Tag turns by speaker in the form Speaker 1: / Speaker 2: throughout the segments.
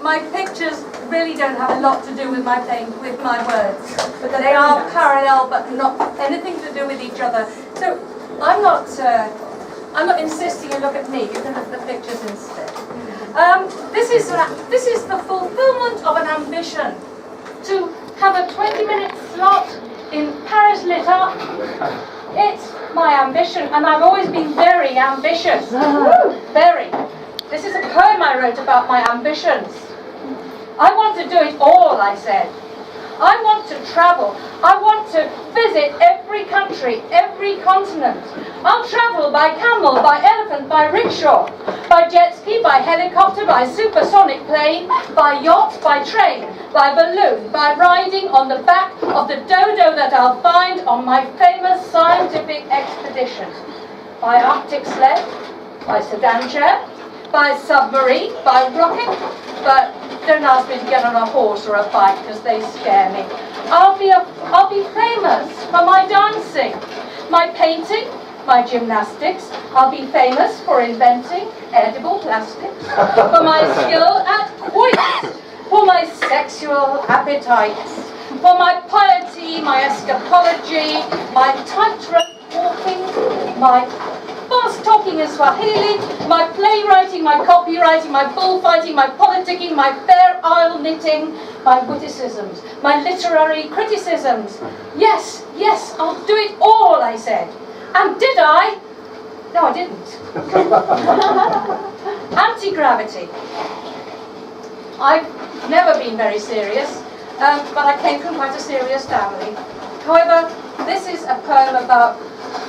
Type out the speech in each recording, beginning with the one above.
Speaker 1: my pictures really don't have a lot to do with my words, but they are parallel, but not anything to do with each other. So I'm not insisting you look at me. You can look at the pictures instead. This is the fulfillment of an ambition to have a 20-minute slot in Paris lit up. It's my ambition, and I've always been very ambitious. Very. This is a poem I wrote about my ambitions. I want to do it all, I said. I want to travel. I want to visit every country, every continent. I'll travel by camel, by elephant, by rickshaw, by jet ski, by helicopter, by supersonic plane, by yacht, by train, by balloon, by riding on the back of the dodo that I'll find on my famous scientific expedition. By Arctic sled, by sedan chair, by submarine, by rocket, but don't ask me to get on a horse or a bike because they scare me. I'll be famous for my dancing, my painting, my gymnastics. I'll be famous for inventing edible plastics, for my skill at quoits, for my sexual appetites, for my piety, my escapology, my tightrope walking, my fast talking in Swahili, my playwriting, my copywriting, my bullfighting, my politicking, my fair isle knitting, my witticisms, my literary criticisms. Yes, yes, I'll do it all, I said. And did I? No, I didn't. Anti-gravity. I've never been very serious, but I came from quite a serious family. However, this is a poem about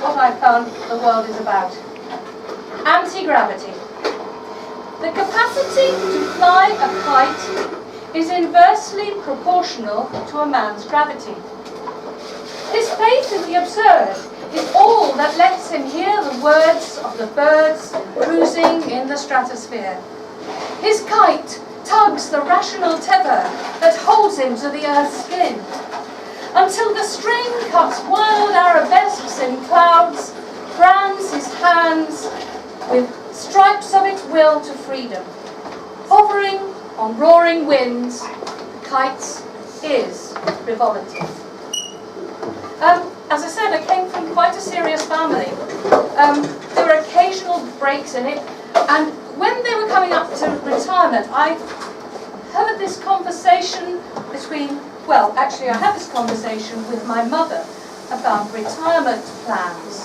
Speaker 1: what I found the world is about. Anti-gravity. The capacity to fly a kite is inversely proportional to a man's gravity. His faith in the absurd is all that lets him hear the words of the birds cruising in the stratosphere. His kite tugs the rational tether that holds him to the earth's skin, until the string cuts wild arabesques in clouds, brands his hands with stripes of its will to freedom. Hovering on roaring winds, kites is frivolity. As I said, I came from quite a serious family. There were occasional breaks in it, and when they were coming up to retirement, I heard this conversation between, well, actually I had this conversation with my mother about retirement plans.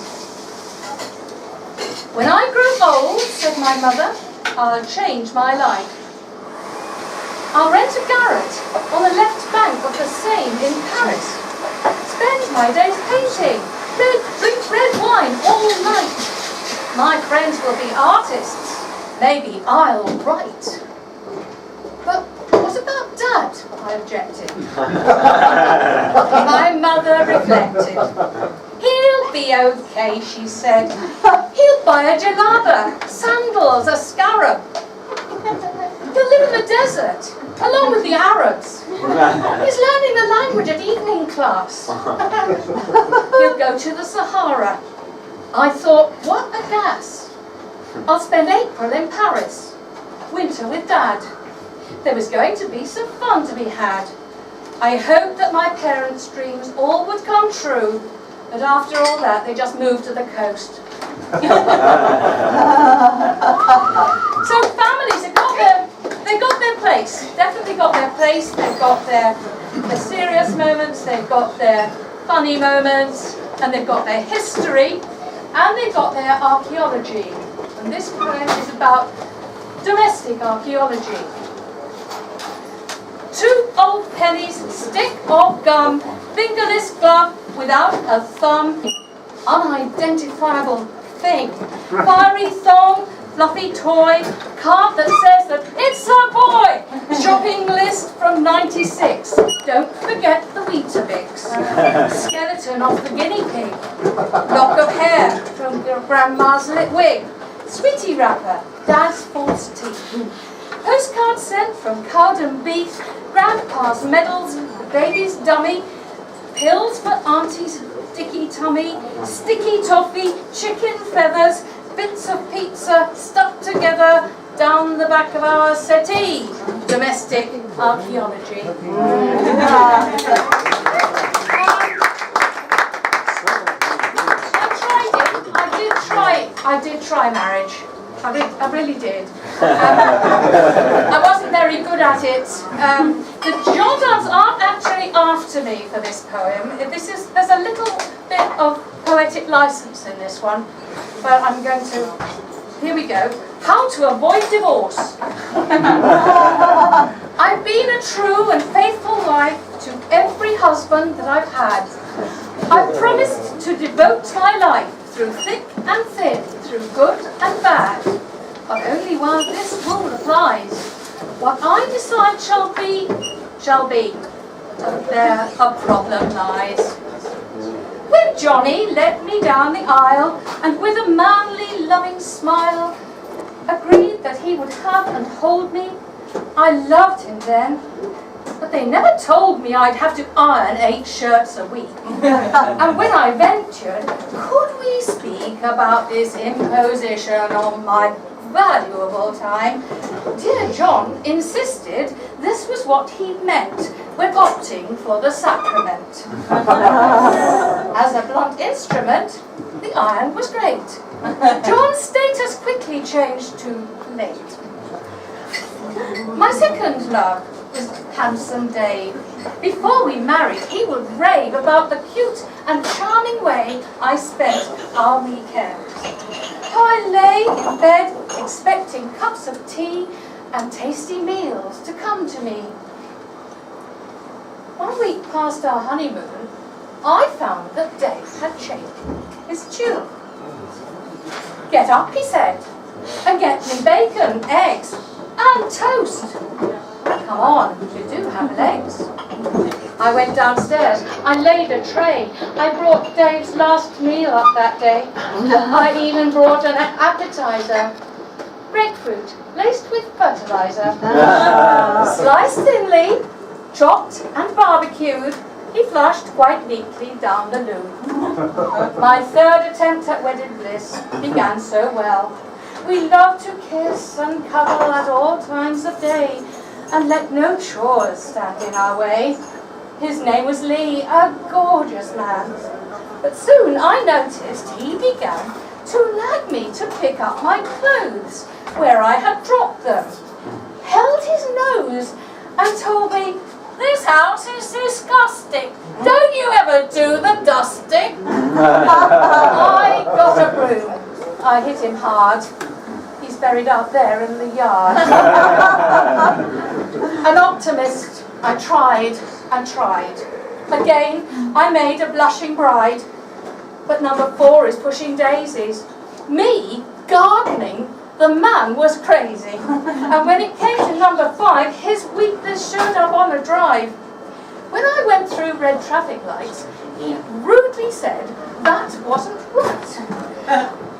Speaker 1: When I grow old, said my mother, I'll change my life. I'll rent a garret on the left bank of the Seine in Paris. Spend my days painting, drink red wine all night. My friends will be artists. Maybe I'll write. But what about Dad? I objected. My mother reflected. He'll be okay, she said. He'll buy a jalaba, sandals, a scarab. He'll live in the desert, along with the Arabs. He's learning the language at evening class. He'll go to the Sahara. I thought, what a gas. I'll spend April in Paris, winter with Dad. There was going to be some fun to be had. I hoped that my parents' dreams all would come true, but after all that, they just moved to the coast. So families have got their place, definitely got their place. They've got their serious moments, they've got their funny moments, and they've got their history, and they've got their archaeology. And this poem is about domestic archaeology. 2 old pennies, stick of gum, fingerless glove without a thumb, unidentifiable thing, fiery thong, fluffy toy, card that says that it's a boy, shopping list from '96, don't forget the Weetabix, skeleton of the guinea pig, lock of hair from grandma's lit wig, sweetie wrapper, Dad's false teeth, postcard sent from Cowden Beef, grandpa's medals, the baby's dummy, pills for auntie's dicky tummy, sticky toffee, chicken feathers, bits of pizza stuck together down the back of our settee. domestic archaeology. I did try marriage. I really did. I wasn't very good at it. The gendarmes aren't actually after me for this poem. There's a little bit of poetic license in this one, but I'm going to. Here we go. How to avoid divorce. I've been a true and faithful wife to every husband that I've had. I've promised to devote my life through thick and thin, through good and bad. But only while this rule applies, what I decide shall be, shall be. And there a problem lies. When Johnny led me down the aisle, and with a manly, loving smile, agreed that he would have and hold me, I loved him then. But they never told me I'd have to iron 8 shirts a week. And when I ventured, could we speak about this imposition on my valuable time, dear John insisted this was what he meant when opting for the sacrament. As a blunt instrument, the iron was great. John's status quickly changed to late. My second love was handsome Dave. Before we married, he would rave about the cute and charming way I spent our weekends. How I lay in bed expecting cups of tea and tasty meals to come to me. 1 week past our honeymoon, I found that Dave had changed his tune. Get up, he said, and get me bacon, eggs, and toast. Come on, you do have legs. I went downstairs, I laid a tray. I brought Dave's last meal up that day. I even brought an appetizer. Grapefruit, laced with fertilizer. Sliced thinly, chopped and barbecued, he flushed quite neatly down the loo. My third attempt at wedded bliss began so well. We loved to kiss and cuddle at all times of day, and let no chores stand in our way. His name was Lee, a gorgeous man. But soon I noticed he began to nag me to pick up my clothes where I had dropped them, held his nose and told me, "This house is disgusting. Don't you ever do the dusting?" I got a broom. I hit him hard. He's buried out there in the yard. An optimist, I tried and tried. Again, I made a blushing bride. But number 4 is pushing daisies. Me gardening, the man was crazy. And when it came to number 5, his weakness showed up on a drive. When I went through red traffic lights, he rudely said that wasn't right.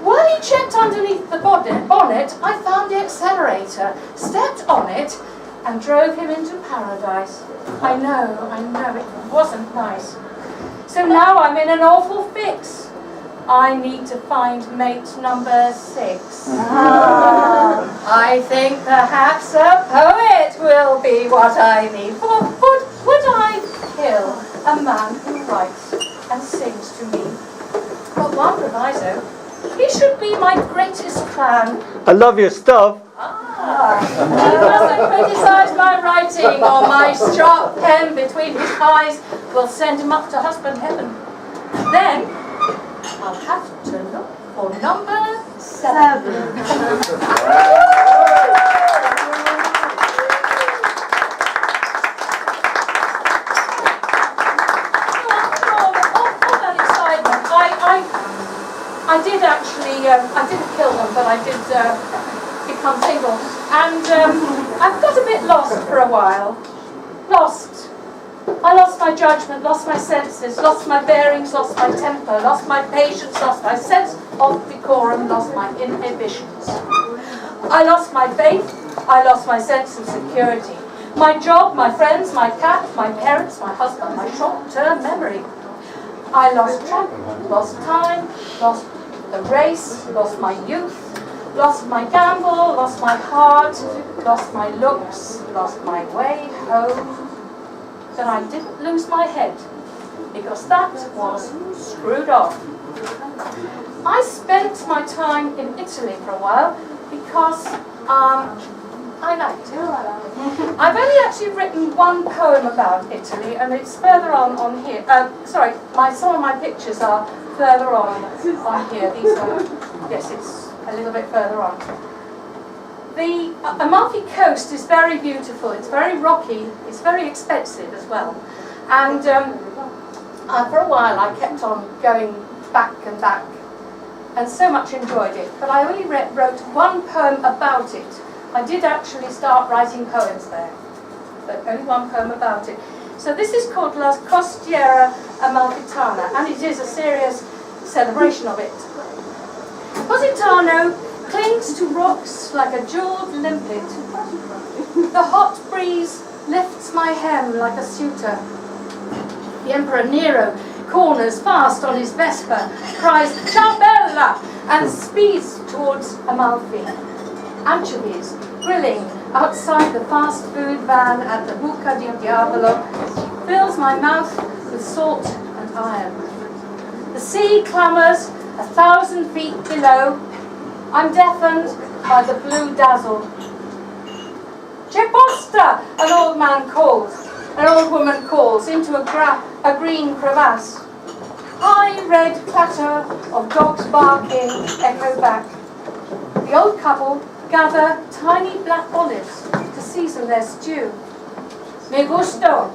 Speaker 1: While he checked underneath the bonnet, I found the accelerator, stepped on it, and drove him into paradise. I know, it wasn't nice. So now I'm in an awful fix. I need to find mate number 6. I think perhaps a poet will be what I need. For would I kill a man who writes and sings to me? But one proviso, he should be my greatest fan.
Speaker 2: I love your stuff.
Speaker 1: He mustn't criticise my writing, or my sharp pen between his eyes will send him up to husband heaven. Then I'll have to look for number 7. I did actually, I didn't kill them, but I did become single. And I've got a bit lost for a while. Lost. I lost my judgment, lost my senses, lost my bearings, lost my temper, lost my patience, lost my sense of decorum, lost my inhibitions. I lost my faith, I lost my sense of security. My job, my friends, my cat, my parents, my husband, my short-term memory. I lost track, lost time, lost the race, lost my youth, Lost my gamble, lost my heart, lost my looks, lost my way home. But I didn't lose my head, because that was screwed off. I spent my time in Italy for a while because I liked it. I've only actually written one poem about Italy, and it's further on here. Sorry, some of my pictures are further on here. These are, yes, it's a little bit further on. The Amalfi Coast is very beautiful. It's very rocky. It's very expensive as well. And for a while I kept on going back and back, and so much enjoyed it. But I only wrote one poem about it. I did actually start writing poems there, but only one poem about it. So this is called La Costiera Amalfitana, and it is a serious celebration of it. Positano clings to rocks like a jeweled limpet. The hot breeze lifts my hem like a suitor. The Emperor Nero corners fast on his Vespa, cries "Ciao bella!" and speeds towards Amalfi. Anchovies grilling outside the fast food van at the Buca di Diavolo fills my mouth with salt and iron. The sea clamours 1,000 feet below. I'm deafened by the blue dazzle. "C'è posta!" an old man calls. An old woman calls into a green crevasse. High red clatter of dogs barking echo back. The old couple gather tiny black olives to season their stew. "Me gusto,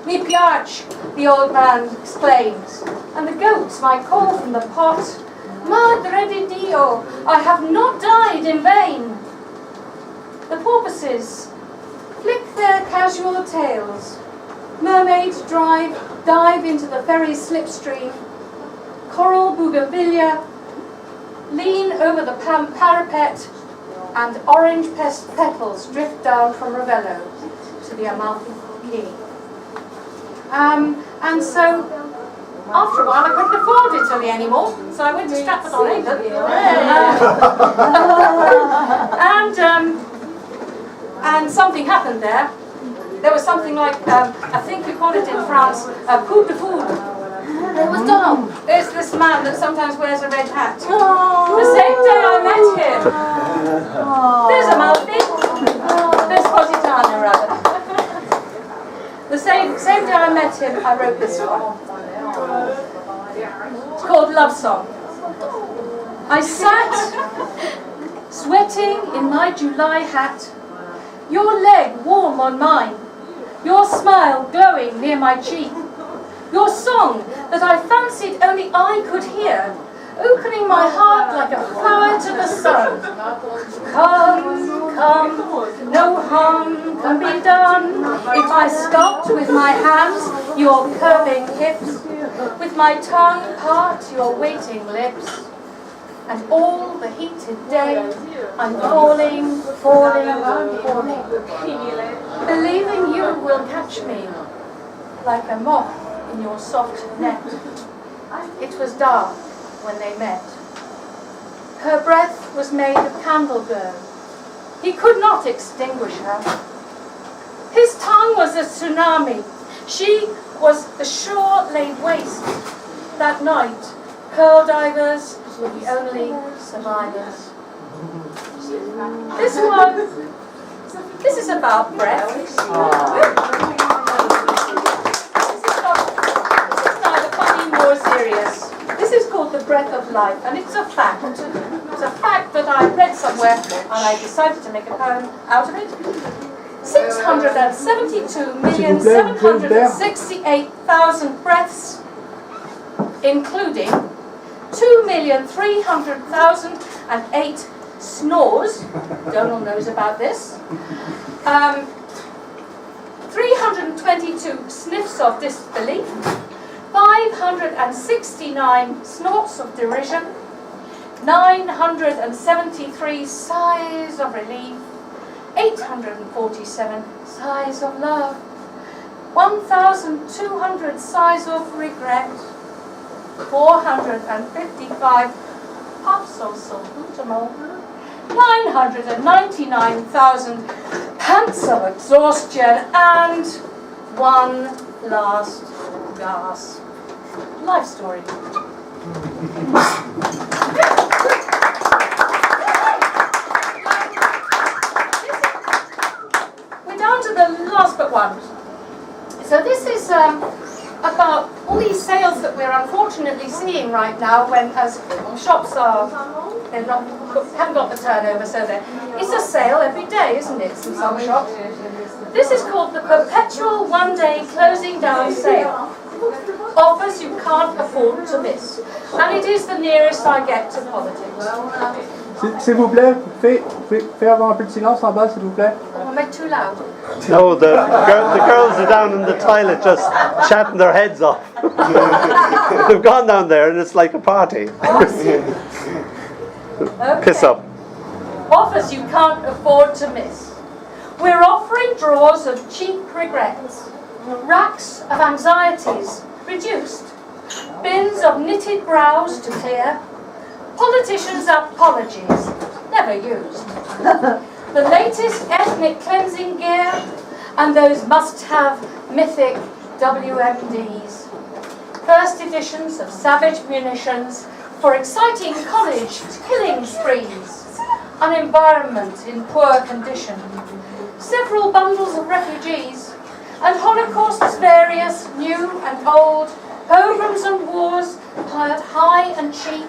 Speaker 1: mi piace," the old man exclaims, and the goats might call from the pot, "Madre di Dio, I have not died in vain." The porpoises flick their casual tails. Mermaids dive into the ferry's slipstream. Coral bougainvillea lean over the parapet, and orange petals drift down from Ravello to the Amalfi Quay. And so, after a while, I couldn't afford Italy anymore, so I went to Stratford on Avon. And something happened there. There was something like, I think we call it in France, a coup de foudre. It was Dom. There's this man that sometimes wears a red hat. The same day I met him. There's Amalfi. There's Positano, rather. The same day I met him, I wrote this one. It's called Love Song. I sat, sweating in my July hat, your leg warm on mine, your smile glowing near my cheek, your song that I fancied only I could hear, opening my heart like a flower to the sun. Come, come, no harm can be done if I stopped with my hands your curving hips, with my tongue part your waiting lips. And all the heated day, I'm falling, falling, falling, believing you will catch me like a moth in your soft net. It was dark when they met. Her breath was made of candle burn. He could not extinguish her. His tongue was a tsunami. She was the shore laid waste. That night, pearl divers were the only survivors. This is about breath. This is neither funny nor serious. This is called The Breath of Life, and it's a fact. It's a fact that I read somewhere, and I decided to make a poem out of it. 672,768,000 breaths, including 2,300,008 snores. Donald knows about this. 322 sniffs of disbelief. 569 snorts of derision. 973 sighs of relief. 847 sighs of love. 1,200 sighs of regret. 455 puffs of salbutamol, 999,000 pants of exhaustion, and one last gasp. Life story. We're down to the last but one. So this is about all these sales that we're unfortunately seeing right now, when as shops haven't got the turnover, so it's a sale every day, isn't it, in some shops? This is called the Perpetual One-Day Closing Down Sale. Offers you can't afford to miss. And it is the nearest I get to politics.
Speaker 2: S'il vous plaît, vous pouvez faire avoir un peu de silence en bas, s'il vous plaît?
Speaker 1: Oh, am I too loud?
Speaker 3: No, the girls are down in the toilet just chatting their heads off. They've gone down there and it's like a party.
Speaker 1: Okay.
Speaker 3: Piss up.
Speaker 1: Offers you can't afford to miss. We're offering drawers of cheap regrets, racks of anxieties reduced, bins of knitted brows to clear, politicians' apologies never used, the latest ethnic cleansing gear, and those must-have mythic WMDs, first editions of savage munitions for exciting college killing sprees, an environment in poor condition, several bundles of refugees, and Holocausts various, new and old, pogroms and wars piled high and cheap.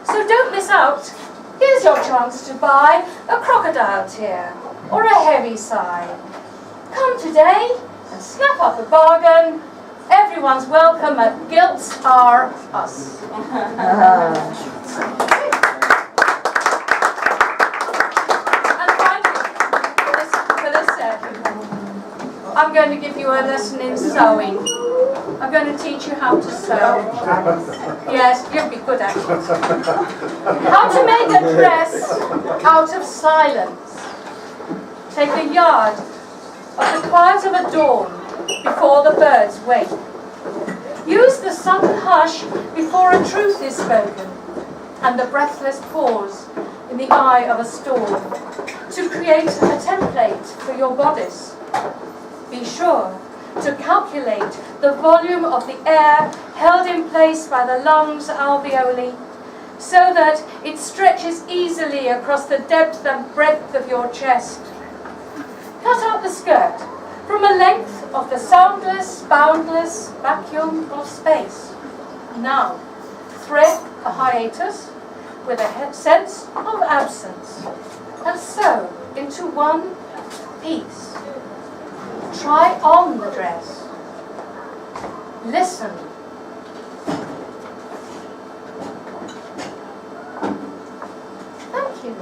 Speaker 1: So don't miss out. Here's your chance to buy a crocodile tear or a heavy sigh. Come today and snap up a bargain. Everyone's welcome at Gilts Are Us. And finally, for this I'm going to give you a lesson in sewing. I'm going to teach you how to sew. Yes, you'll be good at it. How to make a dress out of silence. Take a yard of the quiet of a dawn before the birds wake. Use the sudden hush before a truth is spoken, and the breathless pause in the eye of a storm to create a template for your bodice. Be sure to calculate the volume of the air held in place by the lungs alveoli, so that it stretches easily across the depth and breadth of your chest. Cut out the skirt from a length of the soundless, boundless vacuum of space. Now, thread a hiatus with a sense of absence, and sew into one piece. Try on the dress. Listen. Thank you.